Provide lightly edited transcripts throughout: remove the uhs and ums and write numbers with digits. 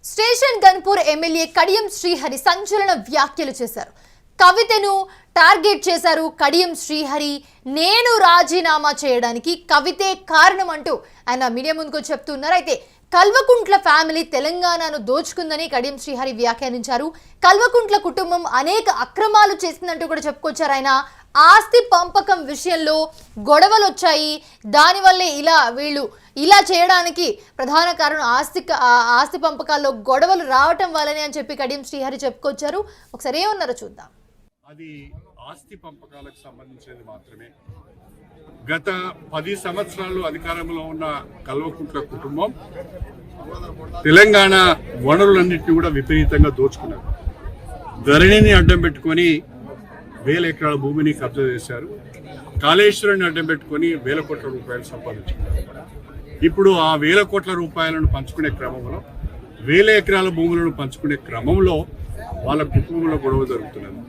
Station Ghanpur MLA Kadiyam Srihari సంచలన వ్యాఖ్యలు చేశారు. కవితను టార్గెట్ చేశారు. కడియం శ్రీహరి నేను రాజీనామా చేయడానికి కవితే కారణం అంటూ ఆయన మీడియా ముందుకు చెప్తున్నారు. అయితే కల్వకుంట్ల ఫ్యామిలీ తెలంగాణను దోచుకుందని కడియం శ్రీహరి వ్యాఖ్యానించారు. కల్వకుంట్ల కుటుంబం అనేక అక్రమాలు చేసిందంటూ కూడా చెప్పుకొచ్చారు. ఆయన ఆస్తి పంపకం విషయంలో గొడవలు వచ్చాయి, దానివల్లే వీళ్ళు ఇలా చేయడానికి ప్రధాన కారణం ఆస్తి పంపకాల్లో గొడవలు రావటం వల్లనే అని చెప్పి కడియం శ్రీహరి చెప్పుకొచ్చారు. ఒకసారి ఏమన్నారో చూద్దాం. అది ఆస్తి పంపకాలకు సంబంధించినది మాత్రమే. గత 10 సంవత్సరాలు అధికారంలో ఉన్న కల్వకుంట్ల కుటుంబం తెలంగాణ వనరులన్నింటినీ కూడా విపరీతంగా దోచుకున్నారు. ధరణిని అడ్డం పెట్టుకొని 1000 ఎకరాల భూమిని కబ్జా చేశారు. కాళేశ్వరాన్ని అడ్డం పెట్టుకొని 1000 కోట్ల రూపాయలు సంపాదించుకున్నారు. ఇప్పుడు ఆ 1000 కోట్ల రూపాయలను పంచుకునే క్రమంలో 1000 ఎకరాల భూములను పంచుకునే క్రమంలో వాళ్ళ కుటుంబంలో గొడవ జరుగుతున్నది.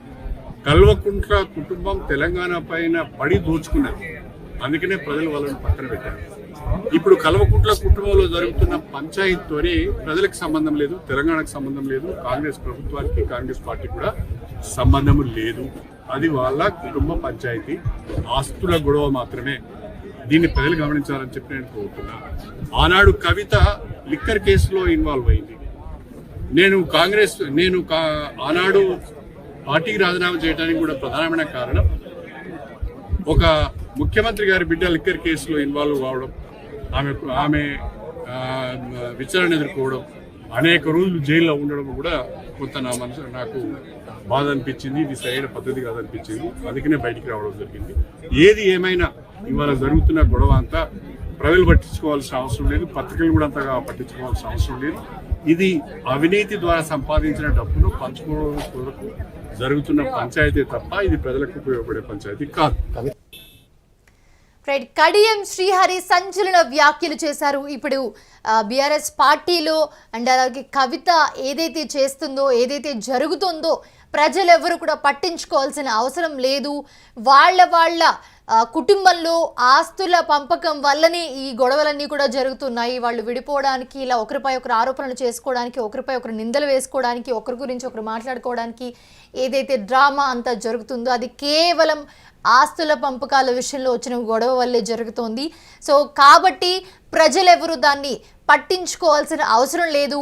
కల్వకుంట్ల కుటుంబం తెలంగాణ పైన పడి దోచుకున్నది. అందుకనే ప్రజలు వాళ్ళని పక్కన పెట్టారు. ఇప్పుడు కల్వకుంట్ల కుటుంబంలో జరుగుతున్న పంచాయతీతోని ప్రజలకు సంబంధం లేదు, తెలంగాణకు సంబంధం లేదు, కాంగ్రెస్ ప్రభుత్వానికి కాంగ్రెస్ పార్టీ కూడా సంబంధం లేదు. అది వాళ్ళ కుటుంబ పంచాయతీ, ఆస్తుల గొడవ మాత్రమే. దీన్ని ప్రజలు గమనించాలని చెప్పి నేను కోరుతున్నా. ఆనాడు కవిత లిక్కర్ కేసులో ఇన్వాల్వ్ అయింది. ఆనాడు పార్టీకి రాజీనామా చేయడానికి కూడా ప్రధానమైన కారణం ఒక ముఖ్యమంత్రి గారి బిడ్డ లిక్కర్ కేసులో ఇన్వాల్వ్ కావడం, ఆమె విచారణ ఎదుర్కోవడం, అనేక రోజులు జైల్లో ఉండడం కూడా కొంత నాకు బాధ అనిపించింది. ఇది సరైన పద్ధతి కాదనిపించింది. అందుకనే బయటికి రావడం జరిగింది. ఏది ఏమైనా ఇవాళ జరుగుతున్న గొడవ అంతా ప్రజలు పట్టించుకోవాల్సిన అవసరం లేదు, పత్రికలు కూడా అంతగా పట్టించుకోవాల్సిన అవసరం లేదు. ఇది అవినీతి ద్వారా సంపాదించిన డబ్బును పంచుకోవడం కొరకు జరుగుతున్న పంచాయతీ తప్ప ఇది ప్రజలకు ఉపయోగపడే పంచాయతీ కాదు. కడియం శ్రీహరి సంచలన వ్యాఖ్యలు చేశారు. ఇప్పుడు బీఆర్ఎస్ పార్టీలో అండ్ అలాగే కవిత ఏదైతే చేస్తుందో, ఏదైతే జరుగుతుందో ప్రజలెవరు కూడా పట్టించుకోవాల్సిన అవసరం లేదు. వాళ్ళ కుటుంబంలో ఆస్తుల పంపకం వల్లనే ఈ గొడవలన్నీ కూడా జరుగుతున్నాయి. వాళ్ళు విడిపోవడానికి, ఇలా ఒకరిపై ఒకరు ఆరోపణలు చేసుకోవడానికి, ఒకరిపై ఒకరు నిందలు వేసుకోవడానికి, ఒకరి గురించి ఒకరు మాట్లాడుకోవడానికి ఏదైతే డ్రామా అంతా జరుగుతుందో అది కేవలం ఆస్తుల పంపకాల విషయంలో వచ్చిన గొడవ వల్లే జరుగుతోంది. సో కాబట్టి ప్రజలెవరు దాన్ని పట్టించుకోవాల్సిన అవసరం లేదు.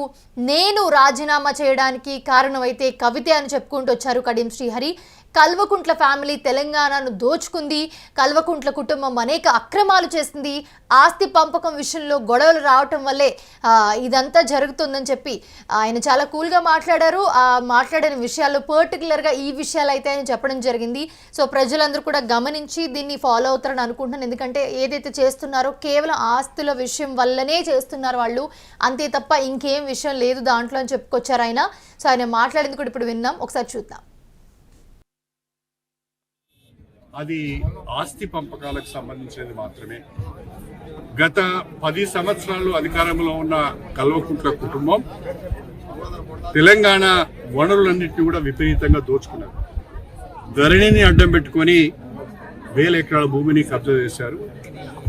నేను రాజీనామా చేయడానికి కారణమైతే కవితే అని చెప్పుకుంటూ వచ్చారు కడియం శ్రీహరి. కల్వకుంట్ల ఫ్యామిలీ తెలంగాణను దోచుకుంది, కల్వకుంట్ల కుటుంబం అనేక అక్రమాలు చేసింది, ఆస్తి పంపకం విషయంలో గొడవలు రావటం వల్లే ఇదంతా జరుగుతుందని చెప్పి ఆయన చాలా కూల్గా మాట్లాడారు. మాట్లాడిన విషయాల్లో పర్టికులర్గా ఈ విషయాలు అయితే ఆయన చెప్పడం జరిగింది. సో ప్రజలందరూ కూడా గమనించి దీన్ని ఫాలో అవుతారని అనుకుంటున్నాను. ఎందుకంటే ఏదైతే చేస్తున్నారో కేవలం ఆస్తుల విషయం వల్లనే చేస్తున్నారు వాళ్ళు, అంతే తప్ప ఇంకేం విషయం లేదు దాంట్లో అని చెప్పుకొచ్చారు ఆయన. సో ఆయన మాట్లాడింది కూడా ఇప్పుడు విన్నాం, ఒకసారి చూద్దాం. అది ఆస్తి పంపకాలకు సంబంధించినది మాత్రమే. గత 10 సంవత్సరాలు అధికారంలో ఉన్న కల్వకుంట్ల కుటుంబం తెలంగాణ వనరులన్నింటినీ కూడా విపరీతంగా దోచుకున్నారు. ధరణిని అడ్డం పెట్టుకొని 1000 ఎకరాల భూమిని కబ్జా చేశారు.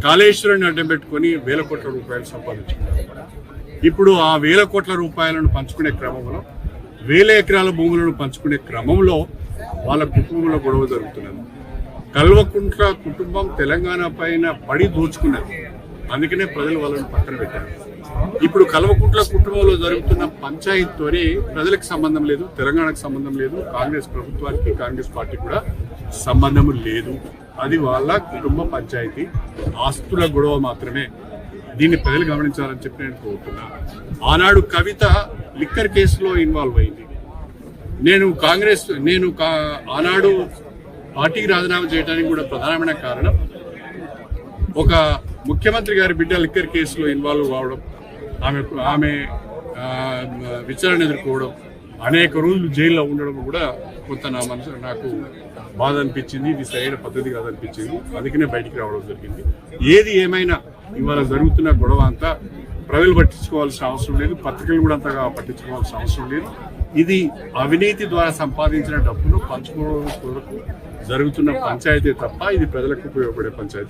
కాళేశ్వరాన్ని అడ్డం పెట్టుకొని 1000 కోట్ల రూపాయలు సంపాదించుకున్నారు. ఇప్పుడు ఆ 1000 కోట్ల రూపాయలను పంచుకునే క్రమంలో 1000 ఎకరాల భూములను పంచుకునే క్రమంలో వాళ్ళ కుటుంబంలో గొడవ జరుగుతున్నది. కల్వకుంట్ల కుటుంబం తెలంగాణ పైన పడి దోచుకున్నది. అందుకనే ప్రజలు వాళ్ళని పక్కన పెట్టారు. ఇప్పుడు కల్వకుంట్ల కుటుంబంలో జరుగుతున్న పంచాయతీతోని ప్రజలకు సంబంధం లేదు, తెలంగాణకు సంబంధం లేదు, కాంగ్రెస్ ప్రభుత్వానికి కాంగ్రెస్ పార్టీ కూడా సంబంధం లేదు. అది వాళ్ళ కుటుంబ పంచాయతీ, ఆస్తుల గొడవ మాత్రమే. దీన్ని ప్రజలు గమనించాలని చెప్పి నేను కోరుతున్నా. ఆనాడు కవిత లిక్కర్ కేసులో ఇన్వాల్వ్ అయింది. ఆనాడు పార్టీకి రాజీనామా చేయడానికి కూడా ప్రధానమైన కారణం ఒక ముఖ్యమంత్రి గారి బిడ్డ లిక్కర్ కేసులో ఇన్వాల్వ్ కావడం, ఆమె విచారణ ఎదుర్కోవడం, అనేక రోజులు జైల్లో ఉండడం కూడా కొంత నాకు బాధ అనిపించింది. ఇది సరైన పద్ధతి కాదనిపించింది. అందుకనే బయటికి రావడం జరిగింది. ఏది ఏమైనా ఇవాళ జరుగుతున్న గొడవ అంతా ప్రజలు పట్టించుకోవాల్సిన అవసరం లేదు, పత్రికలు కూడా అంతగా పట్టించుకోవాల్సిన అవసరం లేదు. ఇది అవినీతి ద్వారా సంపాదించిన డబ్బును పంచుకోవడం కొరకు జరుగుతున్న పంచాయతీ తప్ప ఇది ప్రజలకు ఉపయోగపడే పంచాయతీ